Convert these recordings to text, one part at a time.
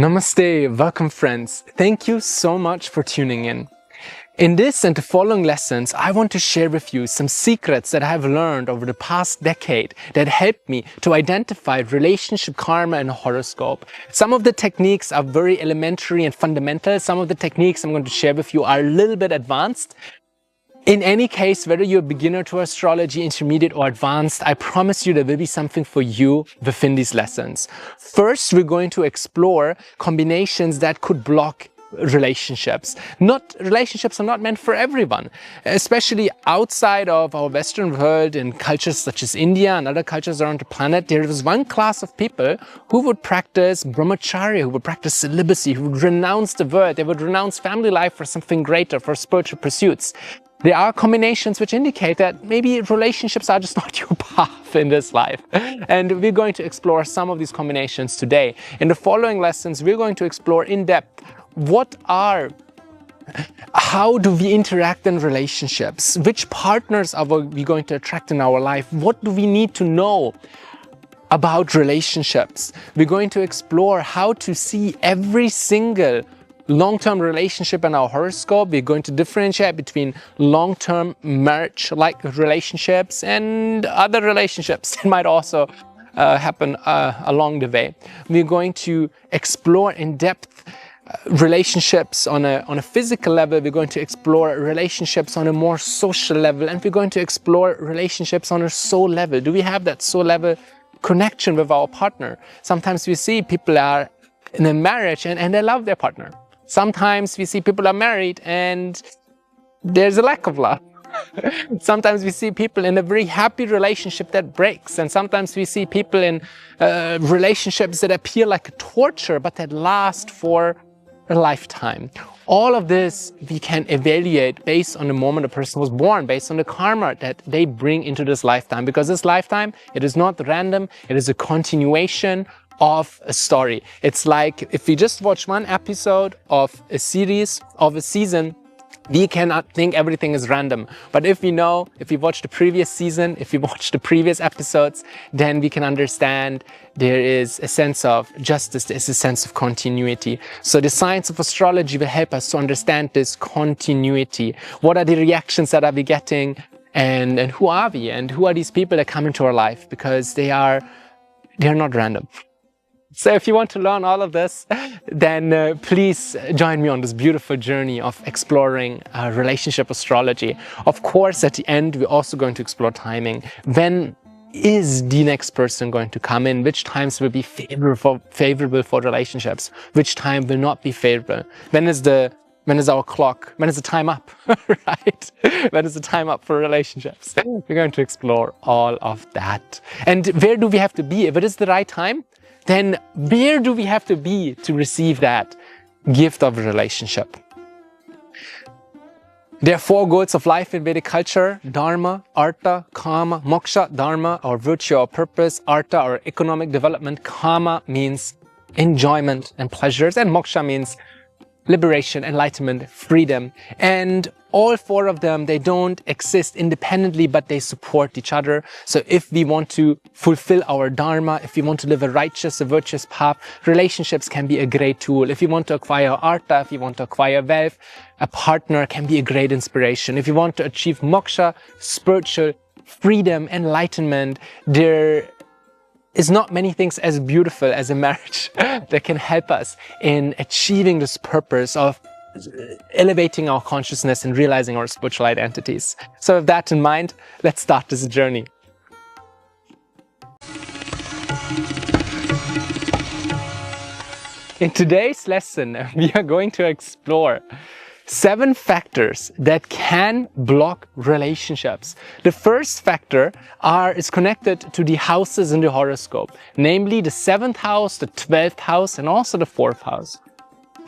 Namaste, welcome friends. Thank you so much for tuning in. In this and the following lessons, I want to share with you some secrets that I have learned over the past decade that helped me to identify relationship karma and horoscope. Some of the techniques are very elementary and fundamental. Some of the techniques I'm going to share with you are a little bit advanced. In any case, whether you're a beginner to astrology, intermediate or advanced, I promise you there will be something for you within these lessons. First, we're going to explore combinations that could block relationships. Relationships are not meant for everyone, especially outside of our Western world in cultures such as India and other cultures around the planet. There was one class of people who would practice brahmacharya, who would practice celibacy, who would renounce the world, they would renounce family life for something greater, for spiritual pursuits. There are combinations which indicate that maybe relationships are just not your path in this life. And we're going to explore some of these combinations today. In the following lessons, we're going to explore in depth how do we interact in relationships? Which partners are we going to attract in our life? What do we need to know about relationships? We're going to explore how to see every single long-term relationship in our horoscope. We're going to differentiate between long-term marriage-like relationships and other relationships that might also happen along the way. We're going to explore in depth relationships on a physical level. We're going to explore relationships on a more social level, and we're going to explore relationships on a soul level. Do we have that soul level connection with our partner? Sometimes we see people are in a marriage and they love their partner. Sometimes we see people are married and there's a lack of love. Sometimes we see people in a very happy relationship that breaks, and sometimes we see people in relationships that appear like a torture but that last for a lifetime. All of this we can evaluate based on the moment a person was born, based on the karma that they bring into this lifetime, because this lifetime, it is not random, it is a continuation of a story. It's like if we just watch one episode of a series, of a season, we cannot think everything is random. But if we watch the previous season, if we watch the previous episodes, then we can understand there is a sense of justice, there is a sense of continuity. So the science of astrology will help us to understand this continuity. What are the reactions that are we getting, and who are we, and who are these people that come into our life? Because they are not random. So if you want to learn all of this, then please join me on this beautiful journey of exploring relationship astrology. Of course, at the end, we're also going to explore timing. When is the next person going to come in? Which times will be favorable for relationships? Which time will not be favorable? When is our clock? When is the time up? Right? When is the time up for relationships? We're going to explore all of that. And where do we have to be? If it is the right time, then where do we have to be to receive that gift of a relationship? There are four goals of life in Vedic culture: Dharma, Artha, Kama, Moksha. Dharma, or virtue or purpose; Artha, or economic development; Kama means enjoyment and pleasures; and Moksha means liberation, enlightenment, freedom. And all four of them, they don't exist independently, but they support each other. So if we want to fulfill our dharma, if we want to live a righteous, a virtuous path, relationships can be a great tool. If you want to acquire artha, if you want to acquire wealth, a partner can be a great inspiration. If you want to achieve moksha, spiritual freedom, enlightenment, there is not many things as beautiful as a marriage that can help us in achieving this purpose of elevating our consciousness and realizing our spiritual identities. So with that in mind, let's start this journey. In today's lesson, we are going to explore 7 factors that can block relationships. The first factor is connected to the houses in the horoscope, namely the 7th house, the 12th house, and also the 4th house.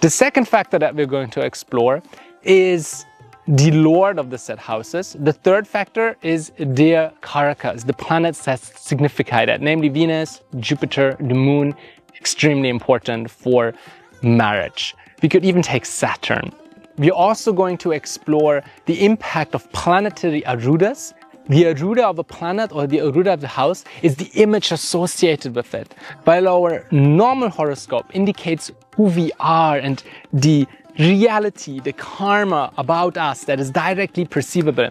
The second factor that we're going to explore is the lord of the said houses. The third factor is Darakaraka, the planets that signify that, namely Venus, Jupiter, the moon, extremely important for marriage. We could even take Saturn. We're also going to explore the impact of planetary Arudhas The Arudha of a planet or the Arudha of the house is the image associated with it, while our normal horoscope indicates who we are and the reality, the karma about us that is directly perceivable,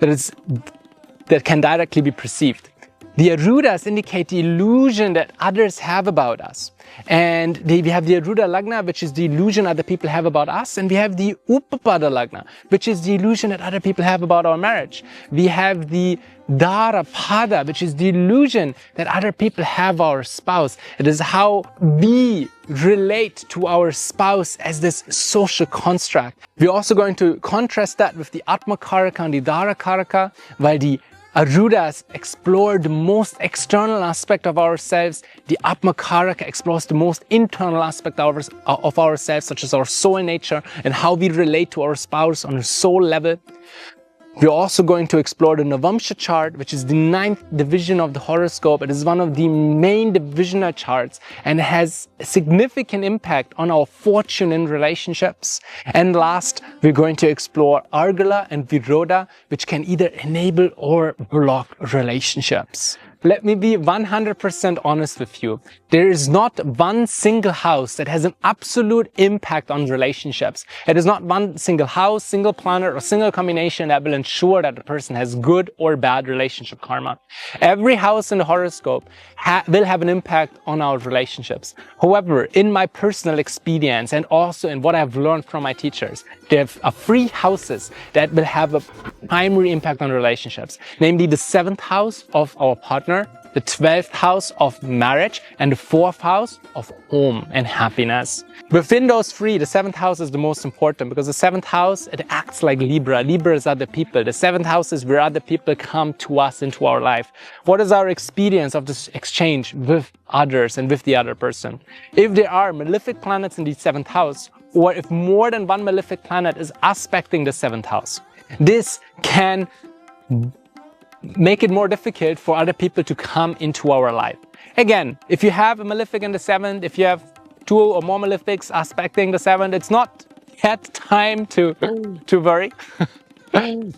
that can directly be perceived. The Arudas indicate the illusion that others have about us. And we have the Arudha Lagna, which is the illusion other people have about us. And we have the Upapada Lagna, which is the illusion that other people have about our marriage. We have the Darapada, which is the illusion that other people have our spouse. It is how we relate to our spouse as this social construct. We're also going to contrast that with the Atmakaraka and the Darakaraka, while the Arudas explore the most external aspect of ourselves. The Atmakaraka explores the most internal aspect of ourselves, such as our soul nature and how we relate to our spouse on a soul level. We're also going to explore the Navamsha chart, which is the 9th division of the horoscope. It is one of the main divisional charts and has a significant impact on our fortune in relationships. And last, we're going to explore Argala and Viroda, which can either enable or block relationships. Let me be 100% honest with you. There is not one single house that has an absolute impact on relationships. It is not one single house, single planet, or single combination that will ensure that a person has good or bad relationship karma. Every house in the horoscope will have an impact on our relationships. However, in my personal experience and also in what I've learned from my teachers, there are 3 houses that will have a primary impact on relationships, namely the 7th house of our partner, the 12th house of marriage, and the 4th house of home and happiness. Within those 3, the 7th house is the most important because the 7th house, it acts like Libra. Libra is other people. The 7th house is where other people come to us into our life. What is our experience of this exchange with others and with the other person? If there are malefic planets in the 7th house, or if more than one malefic planet is aspecting the 7th house, this can make it more difficult for other people to come into our life. Again, if you have a malefic in the 7th, if you have 2 or more malefics aspecting the 7th, it's not yet time to worry.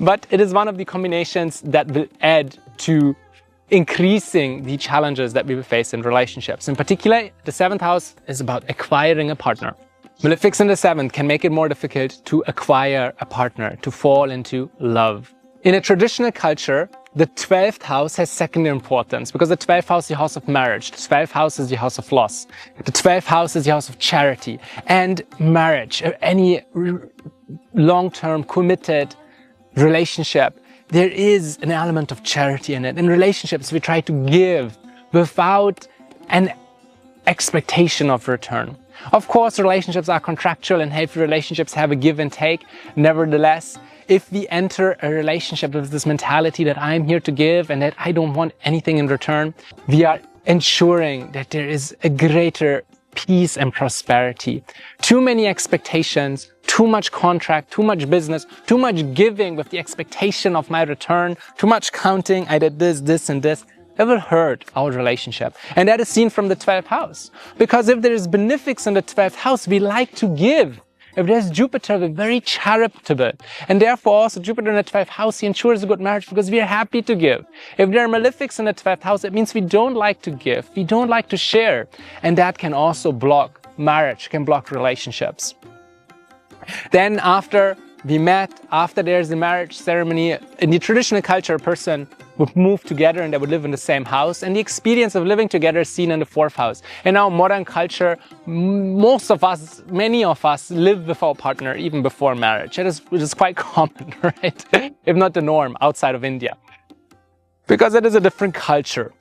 But it is one of the combinations that will add to increasing the challenges that we will face in relationships. In particular, the 7th house is about acquiring a partner. Malefics in the 7th can make it more difficult to acquire a partner, to fall into love. In a traditional culture, the 12th house has secondary importance because the 12th house is the house of marriage. The 12th house is the house of loss. The 12th house is the house of charity. And marriage, any long-term committed relationship, there is an element of charity in it. In relationships, we try to give without an expectation of return. Of course, relationships are contractual and healthy relationships have a give and take. Nevertheless, if we enter a relationship with this mentality that I'm here to give and that I don't want anything in return, we are ensuring that there is a greater peace and prosperity. Too many expectations, too much contract, too much business, too much giving with the expectation of my return, too much counting, I did this, this, and this. It will hurt our relationship. And that is seen from the 12th house. Because if there is benefics in the 12th house, we like to give. If there's Jupiter, we're very charitable. And therefore also Jupiter in the 12th house, he ensures a good marriage because we are happy to give. If there are malefics in the 12th house, it means we don't like to give. We don't like to share. And that can also block marriage, can block relationships. Then after we met, after there's the marriage ceremony, in the traditional culture, a person would move together and they would live in the same house. And the experience of living together is seen in the 4th house. In our modern culture, most of us, many of us live with our partner even before marriage. It is quite common, right? If not the norm outside of India. Because it is a different culture.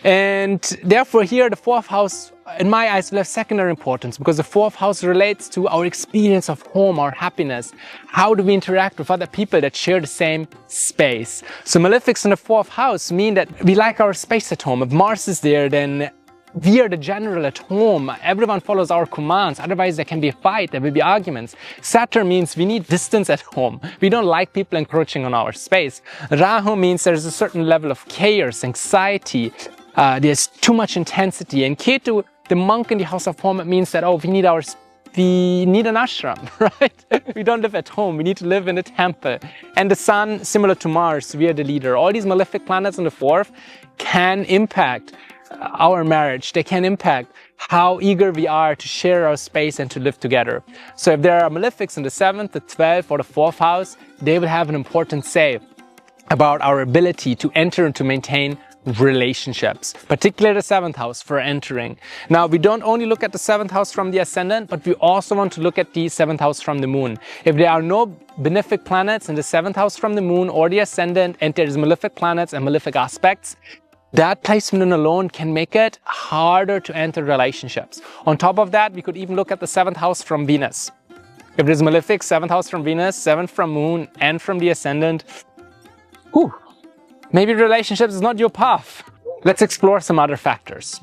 And therefore here the 4th house, in my eyes, will have secondary importance because the 4th house relates to our experience of home, our happiness. How do we interact with other people that share the same space? So malefics in the 4th house mean that we like our space at home. If Mars is there, then we are the general at home. Everyone follows our commands. Otherwise, there can be a fight, there will be arguments. Saturn means we need distance at home. We don't like people encroaching on our space. Rahu means there's a certain level of chaos, anxiety. There's too much intensity. And Ketu, the monk in the house of home, it means that, oh, we need our we need an ashram, right? We don't live at home, we need to live in a temple. And the sun, similar to Mars, we are the leader. All these malefic planets in the fourth can impact our marriage. They can impact how eager we are to share our space and to live together. So if there are malefics in the 7th, the 12th, or the 4th house, they will have an important say about our ability to enter and to maintain relationships, particularly the 7th house for entering. Now, we don't only look at the 7th house from the ascendant, but we also want to look at the 7th house from the moon. If there are no benefic planets in the 7th house from the moon or the ascendant, and there's malefic planets and malefic aspects, that placement alone can make it harder to enter relationships. On top of that, we could even look at the 7th house from Venus. If there's malefic 7th house from Venus, 7th from moon, and from the ascendant, maybe relationships is not your path. Let's explore some other factors.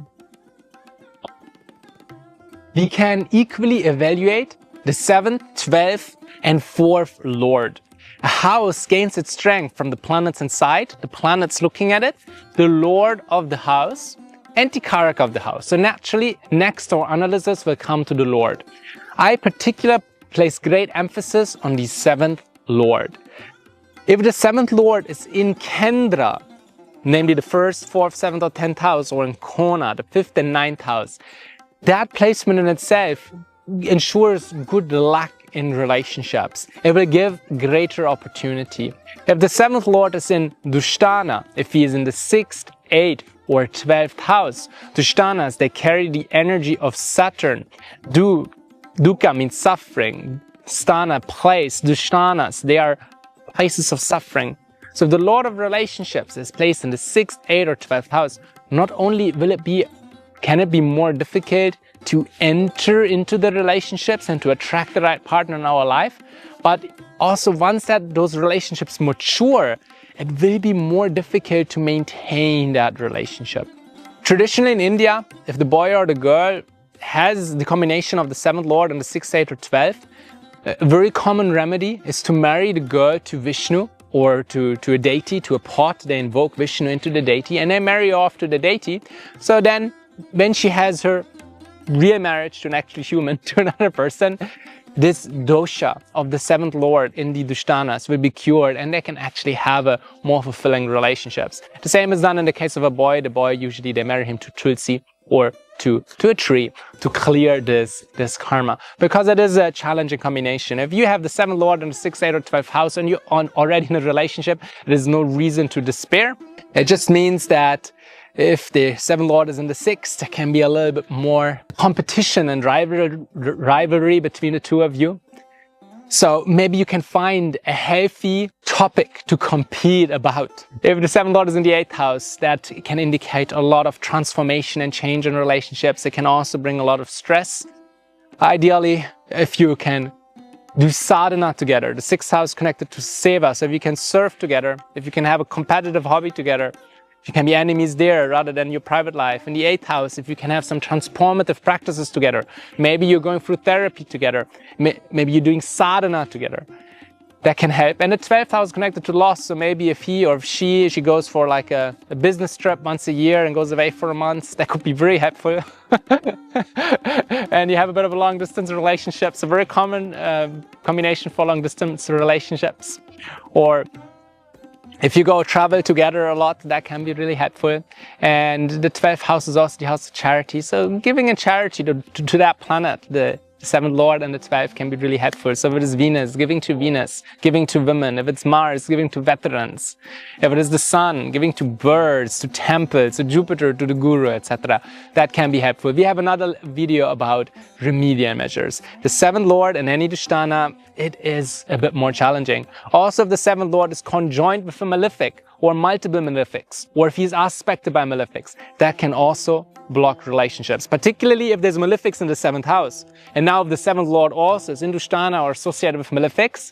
We can equally evaluate the 7th, 12th, and 4th lord. A house gains its strength from the planets inside, the planets looking at it, the lord of the house, and the karaka of the house. So naturally, next our analysis will come to the lord. I particularly place great emphasis on the 7th lord. If the 7th lord is in Kendra, namely the 1st, 4th, 7th, or 10th house, or in Kona, the 5th and 9th house, that placement in itself ensures good luck in relationships. It will give greater opportunity. If the 7th lord is in Dushtana, if he is in the 6th, 8th, or 12th house, Dushtanas, they carry the energy of Saturn. Dukkha means suffering. Sthana, place. Dushtanas, they are places of suffering. So if the lord of relationships is placed in the 6th, 8th, or 12th house, not only can it be more difficult to enter into the relationships and to attract the right partner in our life, but also once those relationships mature, it will be more difficult to maintain that relationship. Traditionally in India, if the boy or the girl has the combination of the 7th lord and the 6th, 8th, or 12th, a very common remedy is to marry the girl to Vishnu or to a deity, to a pot. They invoke Vishnu into the deity and they marry her off to the deity. So then when she has her real marriage to an actual human, to another person, this dosha of the 7th lord in the Dushtanas will be cured and they can actually have a more fulfilling relationships. The same is done in the case of a boy. The boy, usually they marry him to Tulsi or to a tree to clear this karma, because it is a challenging combination. If you have the 7th lord in the 6th, 8th, or 12th house and you're already in a relationship, there's no reason to despair. It just means that if the 7th lord is in the 6th, there can be a little bit more competition and rivalry between the two of you. So maybe you can find a healthy topic to compete about. If the 7th lord is in the 8th house, that can indicate a lot of transformation and change in relationships. It can also bring a lot of stress. Ideally, if you can do sadhana together, the 6th house connected to seva, so if you can serve together, if you can have a competitive hobby together, if you can be enemies there rather than your private life. In the 8th house, if you can have some transformative practices together, maybe you're going through therapy together, maybe you're doing sadhana together, that can help. And the 12th house connected to loss, so maybe if he or she goes for like a business trip once a year and goes away for a month, that could be very helpful. And you have a bit of a long distance relationship, it's a very common combination for long distance relationships. Or if you go travel together a lot, that can be really helpful. And the 12th house is also the house of charity. So giving a charity to that planet, the 7th lord and the 12th can be really helpful. So if it is Venus, giving to women. If it's Mars, giving to veterans. If it is the sun, giving to birds, to temples, to Jupiter, to the guru, etc. That can be helpful. We have another video about remedial measures. The 7th lord and any Dushtana, it is a bit more challenging. Also, if the 7th lord is conjoined with a malefic or multiple malefics, or if he's aspected by malefics, that can also block relationships, particularly if there's malefics in the 7th house. And now if the 7th lord also is in Dushtana or associated with malefics,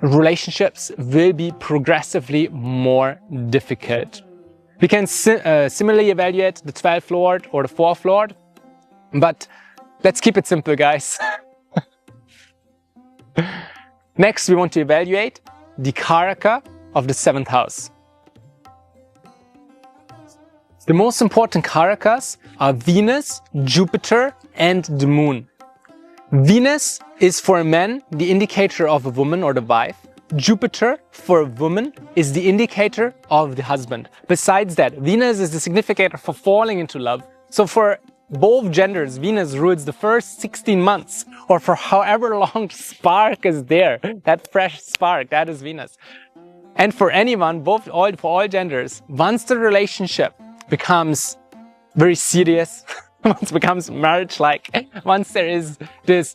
relationships will be progressively more difficult. We can similarly evaluate the 12th lord or the 4th lord, but let's keep it simple, guys. Next, we want to evaluate the karaka of the 7th house. The most important karakas are Venus, Jupiter, and the moon. Venus is for men the indicator of a woman or the wife. Jupiter for a woman is the indicator of the husband. Besides that, Venus is the significator for falling into love. So for both genders, Venus rules the first 16 months, or for however long spark is there, that fresh spark, that is Venus. And for anyone, for all genders, once the relationship becomes very serious, once it becomes marriage-like, once the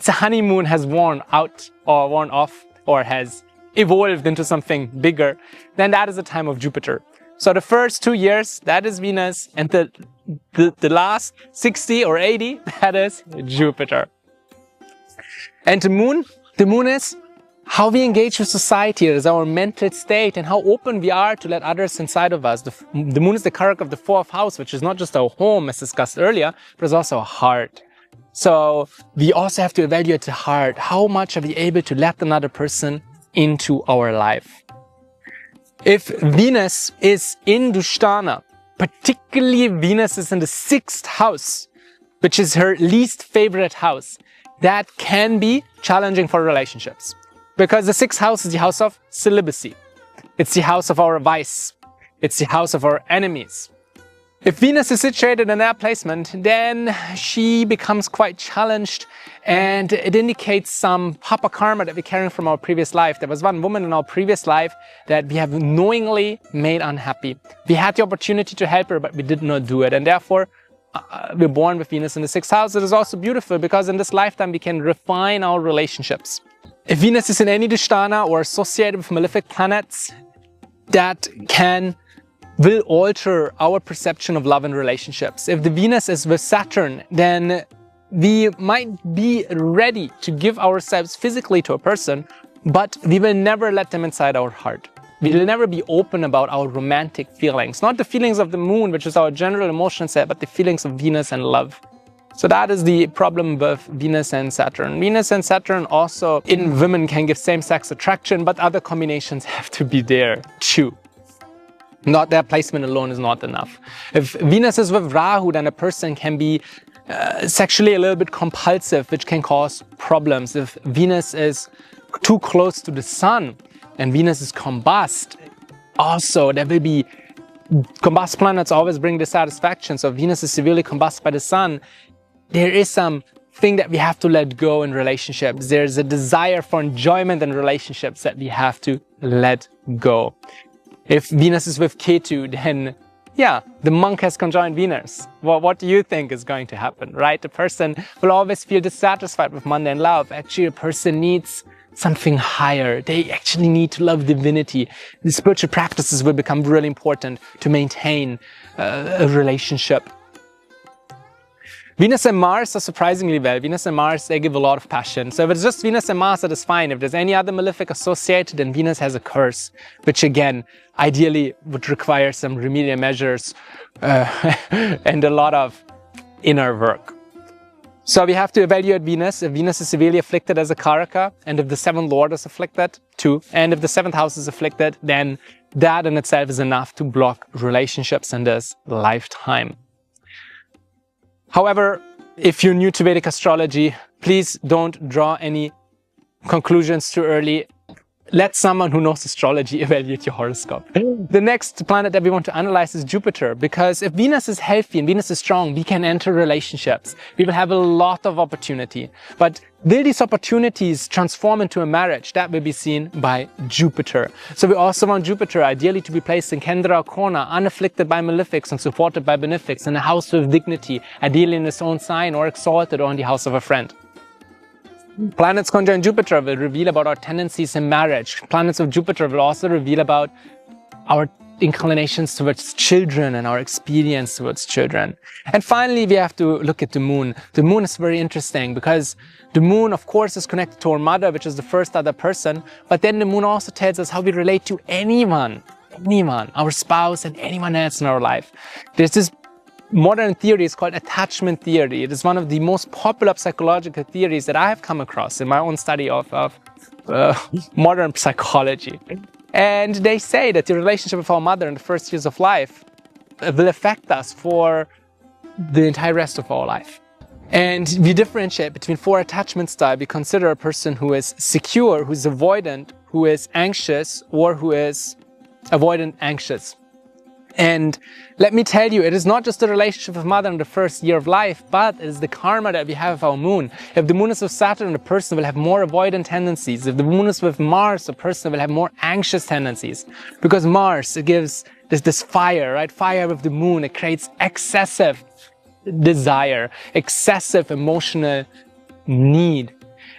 honeymoon has worn out or worn off or has evolved into something bigger, then that is the time of Jupiter. So the first 2 years, that is Venus, and the last 60 or 80, that is Jupiter. And the moon is how we engage with society. It is our mental state and how open we are to let others inside of us. The moon is the Karaka of the 4th house, which is not just our home, as discussed earlier, but it's also our heart. So we also have to evaluate the heart. How much are we able to let another person into our life? If Venus is in Dushtana, particularly Venus is in the 6th house, which is her least favorite house, that can be challenging for relationships. Because the 6th house is the house of celibacy. It's the house of our vice. It's the house of our enemies. If Venus is situated in that placement, then she becomes quite challenged, and it indicates some papa karma that we're carrying from our previous life. There was one woman in our previous life that we have knowingly made unhappy. We had the opportunity to help her, but we did not do it. And therefore, we're born with Venus in the 6th house. It is also beautiful because in this lifetime, we can refine our relationships. If Venus is in any Dushtana or associated with malefic planets, that will alter our perception of love and relationships. If the Venus is with Saturn, then we might be ready to give ourselves physically to a person, but we will never let them inside our heart. We will never be open about our romantic feelings. Not the feelings of the moon, which is our general emotion set, but the feelings of Venus and love. So that is the problem with Venus and Saturn. Venus and Saturn also in women can give same-sex attraction, but other combinations have to be there too. Not their placement alone is not enough. If Venus is with Rahu, then a person can be sexually a little bit compulsive, which can cause problems. If Venus is too close to the Sun and Venus is combust, also there will be combust planets always bring dissatisfaction. So if Venus is severely combusted by the Sun, there is something that we have to let go in relationships. There's a desire for enjoyment in relationships that we have to let go. If Venus is with Ketu, then yeah, the monk has conjoined Venus. Well, what do you think is going to happen, right? The person will always feel dissatisfied with mundane love. Actually, a person needs something higher. They actually need to love divinity. The spiritual practices will become really important to maintain a relationship. Venus and Mars are surprisingly well. Venus and Mars, they give a lot of passion. So if it's just Venus and Mars, that is fine. If there's any other malefic associated, then Venus has a curse, which again, ideally would require some remedial measures and a lot of inner work. So we have to evaluate Venus. If Venus is severely afflicted as a Karaka, and if the 7th Lord is afflicted too, and if the 7th house is afflicted, then that in itself is enough to block relationships in this lifetime. However, if you're new to Vedic astrology, please don't draw any conclusions too early. Let someone who knows astrology evaluate your horoscope. The next planet that we want to analyze is Jupiter, because if Venus is healthy and Venus is strong, we can enter relationships. We will have a lot of opportunity. But will these opportunities transform into a marriage? That will be seen by Jupiter. So we also want Jupiter ideally to be placed in Kendra Kona, unafflicted by malefics and supported by benefics, in a house with dignity, ideally in its own sign or exalted or in the house of a friend. Planets conjoined Jupiter will reveal about our tendencies in marriage. Planets of Jupiter will also reveal about our inclinations towards children and our experience towards children. And finally, we have to look at the moon. The moon is very interesting because the moon, of course, is connected to our mother, which is the first other person. But then the moon also tells us how we relate to anyone, our spouse and anyone else in our life. There's this modern theory is called attachment theory. It is one of the most popular psychological theories that I have come across in my own study of modern psychology. And they say that the relationship with our mother in the first years of life will affect us for the entire rest of our life. And we differentiate between 4 attachment styles. We consider a person who is secure, who is avoidant, who is anxious, or who is avoidant anxious. And let me tell you, it is not just the relationship with mother in the first year of life, but it is the karma that we have with our moon. If the moon is with Saturn, the person will have more avoidant tendencies. If the moon is with Mars, the person will have more anxious tendencies. Because Mars, it gives this fire, right? Fire with the moon, it creates excessive desire, excessive emotional need.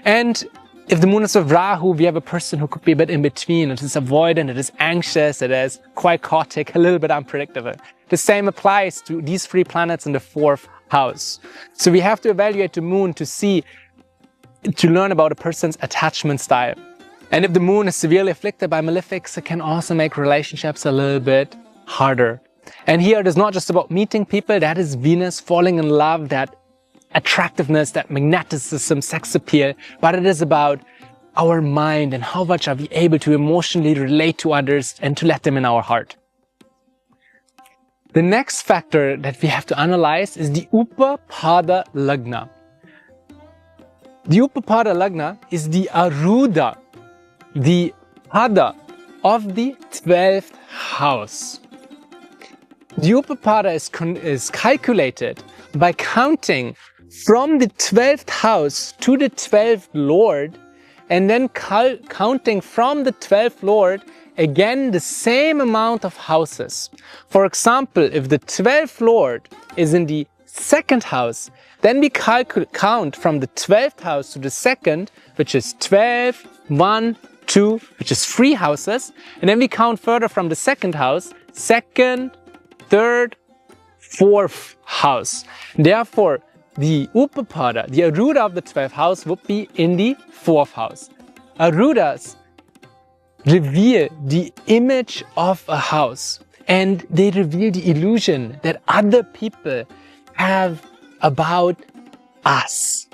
And if the moon is with Rahu, we have a person who could be a bit in between. It is avoidant, it is anxious, it is quite chaotic, a little bit unpredictable. The same applies to these 3 planets in the 4th house. So we have to evaluate the moon to learn about a person's attachment style. And if the moon is severely afflicted by malefics, it can also make relationships a little bit harder. And here it is not just about meeting people, that is Venus falling in love, that attractiveness, that magneticism, sex appeal, but it is about our mind and how much are we able to emotionally relate to others and to let them in our heart. The next factor that we have to analyze is the Upapada Lagna. The Upapada Lagna is the Arudha, the Pada of the 12th house. The Upapada is calculated by counting from the 12th house to the 12th lord, and then counting from the 12th lord again the same amount of houses. For example, if the 12th lord is in the 2nd house, then we count from the 12th house to the 2nd, which is 12, 1, 2, which is 3 houses, and then we count further from the 2nd house, 2nd, 3rd, 4th house. Therefore, the Upapada, the Arudha of the 12th house, would be in the 4th house. Arudhas reveal the image of a house, and they reveal the illusion that other people have about us.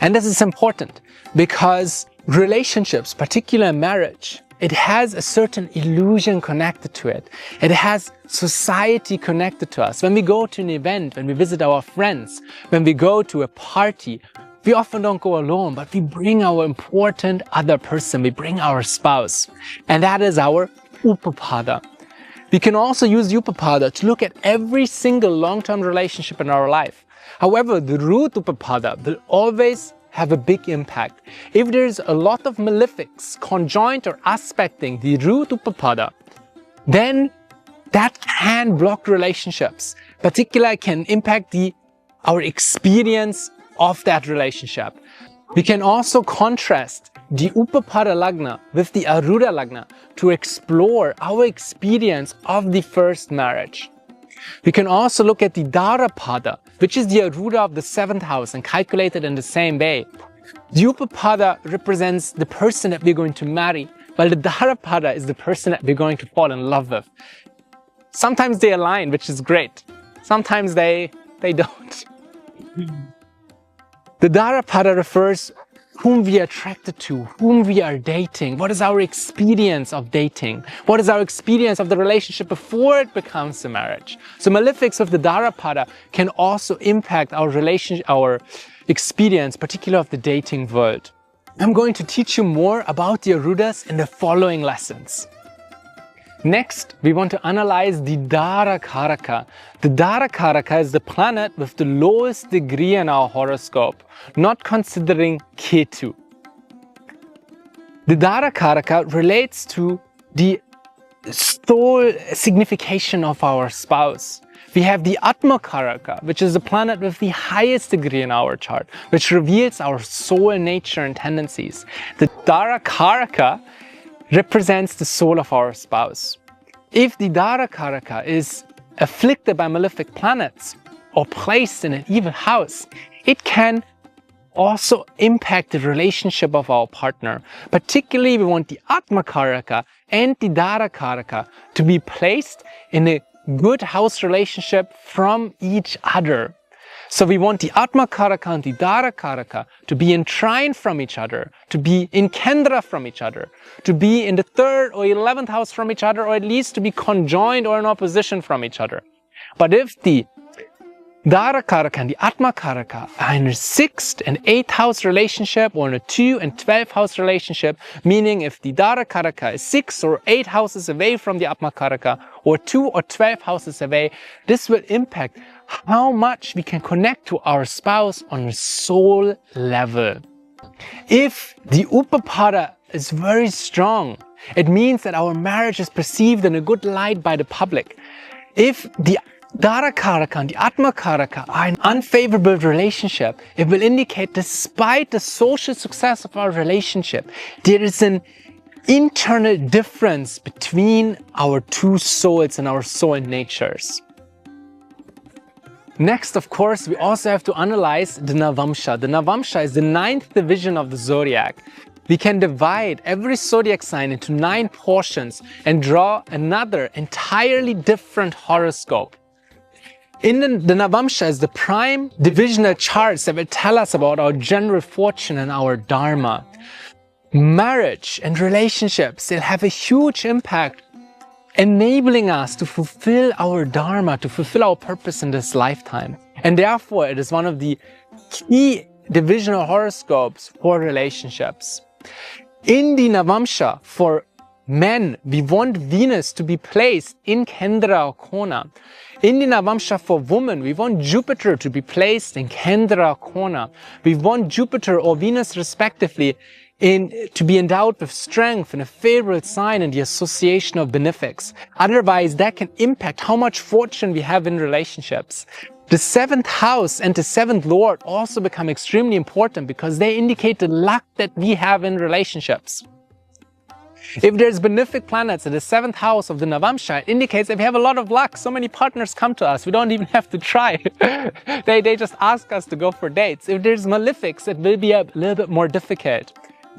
And this is important because relationships, particularly marriage, it has a certain illusion connected to it. It has society connected to us. When we go to an event, when we visit our friends, when we go to a party, we often don't go alone, but we bring our important other person, we bring our spouse. And that is our Upapada. We can also use Upapada to look at every single long-term relationship in our life. However, the root Upapada will always have a big impact. If there's a lot of malefics conjoined or aspecting the root Upapada, then that can block relationships. Particularly can impact our experience of that relationship. We can also contrast the Upapada Lagna with the Arudha Lagna to explore our experience of the first marriage. We can also look at the Darapada, which is the Arudha of the 7th house and calculated in the same way. The Upapada represents the person that we're going to marry, while the Darapada is the person that we're going to fall in love with. Sometimes they align, which is great. Sometimes they don't. The Darapada refers whom we are attracted to, whom we are dating, what is our experience of dating, what is our experience of the relationship before it becomes a marriage. So malefics of the Darapada can also impact our relationship, our experience, particularly of the dating world. I'm going to teach you more about the Arudhas in the following lessons. Next, we want to analyze the Darakaraka. The Darakaraka is the planet with the lowest degree in our horoscope, not considering Ketu. The Darakaraka relates to the soul signification of our spouse. We have the Atmakaraka, which is the planet with the highest degree in our chart, which reveals our soul nature and tendencies. The Darakaraka represents the soul of our spouse. If the Darakaraka is afflicted by malefic planets or placed in an evil house, it can also impact the relationship of our partner. Particularly, we want the Atmakaraka and the Darakaraka to be placed in a good house relationship from each other. So we want the Atmakaraka and the Darakaraka to be enshrined from each other, to be in Kendra from each other, to be in the 3rd or 11th house from each other, or at least to be conjoined or in opposition from each other. But if the Darakaraka and the Atmakaraka are in a 6th and 8th house relationship or in a 2 and 12th house relationship, meaning if the Darakaraka is 6 or 8 houses away from the Atmakaraka or 2 or 12 houses away, this will impact how much we can connect to our spouse on a soul level. If the Upapada is very strong, it means that our marriage is perceived in a good light by the public. If the Darakaraka and the Atmakaraka are in unfavorable relationship, it will indicate despite the social success of our relationship, there is an internal difference between our two souls and our soul natures. Next, of course, we also have to analyze the Navamsha. The Navamsha is the 9th division of the zodiac. We can divide every zodiac sign into 9 portions and draw another entirely different horoscope. In the Navamsha is the prime divisional charts that will tell us about our general fortune and our dharma. Marriage and relationships will have a huge impact, enabling us to fulfill our dharma, to fulfill our purpose in this lifetime. And therefore, it is one of the key divisional horoscopes for relationships. In the Navamsha, for men, we want Venus to be placed in Kendra Kona. In the Navamsha for women, we want Jupiter to be placed in Kendra Kona. We want Jupiter or Venus respectively to be endowed with strength and a favorable sign in the association of benefics. Otherwise, that can impact how much fortune we have in relationships. The 7th house and the 7th lord also become extremely important because they indicate the luck that we have in relationships. If there's benefic planets in the 7th house of the Navamsha, it indicates that we have a lot of luck. So many partners come to us. We don't even have to try. they just ask us to go for dates. If there's malefics, it will be a little bit more difficult.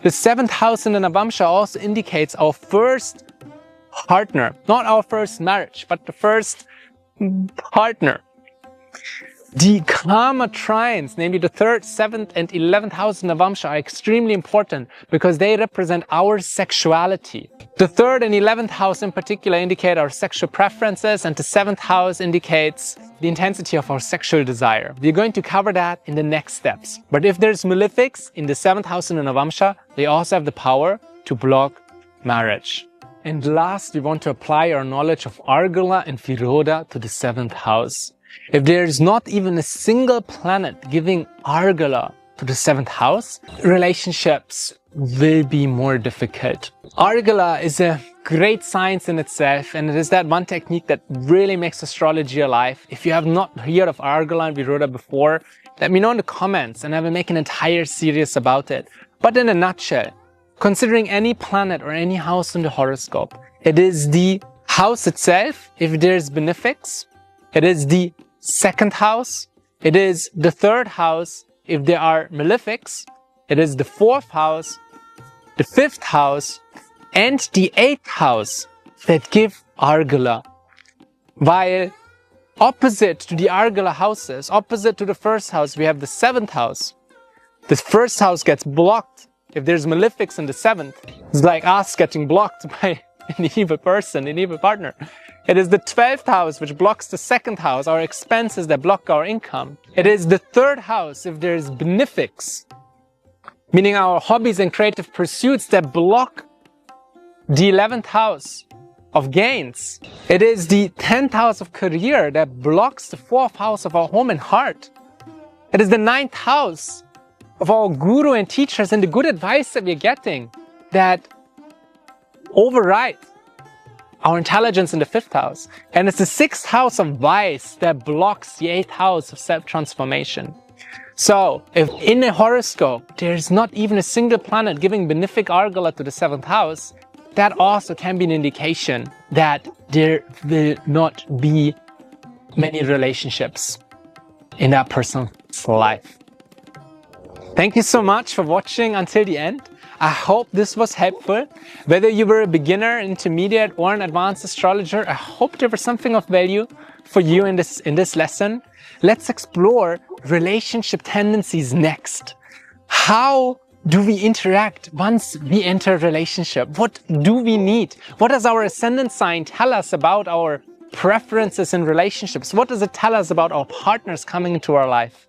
The 7th house in the Navamsha also indicates our first partner. Not our first marriage, but the first partner. The karma trines, namely the 3rd, 7th and 11th house in Navamsha, are extremely important because they represent our sexuality. The 3rd and 11th house in particular indicate our sexual preferences, and the 7th house indicates the intensity of our sexual desire. We're going to cover that in the next steps. But if there's malefics in the 7th house in the Navamsha, they also have the power to block marriage. And last, we want to apply our knowledge of Argala and Arudha to the 7th house. If there is not even a single planet giving Argala to the 7th house, relationships will be more difficult. Argala is a great science in itself, and it is that one technique that really makes astrology alive. If you have not heard of Argala and Arudha before, let me know in the comments and I will make an entire series about it. But in a nutshell, considering any planet or any house in the horoscope, it is the house itself, if there's benefics. It is the 2nd house. It is the 3rd house if there are malefics. It is the 4th house, the 5th house, and the 8th house that give Argala. While opposite to the Argala houses, opposite to the 1st house, we have the 7th house. The 1st house gets blocked if there's malefics in the 7th. It's like us getting blocked by an evil person, an evil partner. It is the 12th house which blocks the 2nd house, our expenses that block our income. It is the 3rd house if there is benefics, meaning our hobbies and creative pursuits that block the 11th house of gains. It is the 10th house of career that blocks the 4th house of our home and heart. It is the 9th house of our guru and teachers and the good advice that we're getting that override our intelligence in the 5th house. And it's the 6th house of vice that blocks the 8th house of self-transformation. So, if in a horoscope there's not even a single planet giving benefic Argala to the 7th house, that also can be an indication that there will not be many relationships in that person's life. Thank you so much for watching until the end. I hope this was helpful. Whether you were a beginner, intermediate, or an advanced astrologer, I hope there was something of value for you in this lesson. Let's explore relationship tendencies next. How do we interact once we enter a relationship? What do we need? What does our ascendant sign tell us about our preferences in relationships? What does it tell us about our partners coming into our life?